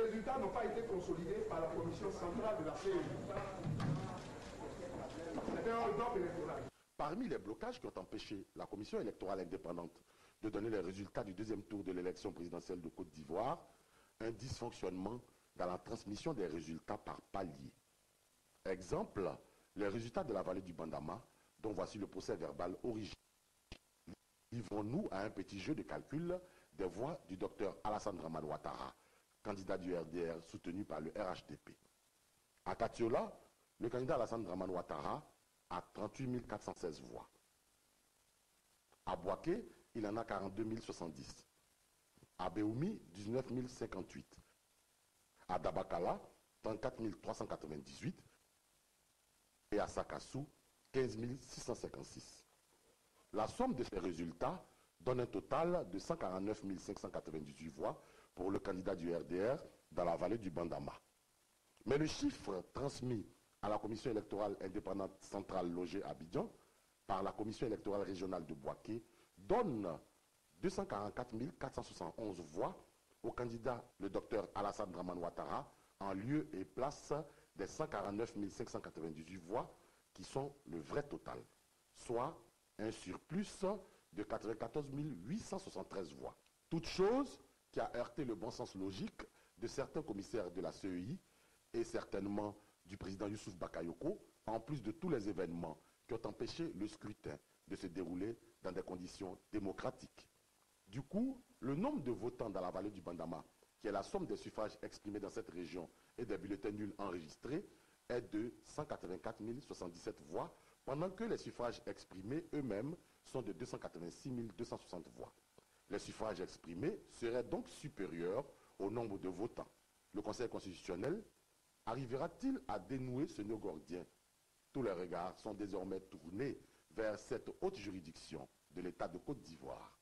résultats n'ont pas été consolidés par la commission centrale de la CEI. C'était un hold-up électoral. Parmi les blocages qui ont empêché la commission électorale indépendante de donner les résultats du deuxième tour de l'élection présidentielle de Côte d'Ivoire, un dysfonctionnement dans la transmission des résultats par palier. Exemple, les résultats de la vallée du Bandama, dont voici le procès verbal original. Livrons-nous à un petit jeu de calcul des voix du docteur Alassane Dramane Ouattara, candidat du RDR soutenu par le RHDP. À Katiola, le candidat Alassane Dramane Ouattara a 38 416 voix. À Bouaké, il en a 42 070. À Béoumi, 19 058. À Dabakala, 34 398. Et à Sakassou, 15 656. La somme de ces résultats donne un total de 149 598 voix pour le candidat du RDR dans la vallée du Bandama. Mais le chiffre transmis à la commission électorale indépendante centrale logée à Abidjan par la commission électorale régionale de Bouaké donne 244 471 voix au candidat le docteur Alassane Dramane Ouattara en lieu et place des 149 598 voix qui sont le vrai total, soit un surplus de 94 873 voix. Toute chose qui a heurté le bon sens logique de certains commissaires de la CEI et certainement du président Youssouf Bakayoko, en plus de tous les événements qui ont empêché le scrutin de se dérouler dans des conditions démocratiques. Du coup, le nombre de votants dans la vallée du Bandama, qui est la somme des suffrages exprimés dans cette région et des bulletins nuls enregistrés, est de 184 077 voix, pendant que les suffrages exprimés eux-mêmes sont de 286 260 voix. Les suffrages exprimés seraient donc supérieurs au nombre de votants. Le Conseil constitutionnel arrivera-t-il à dénouer ce nœud gordien? Tous les regards sont désormais tournés vers cette haute juridiction de l'État de Côte d'Ivoire.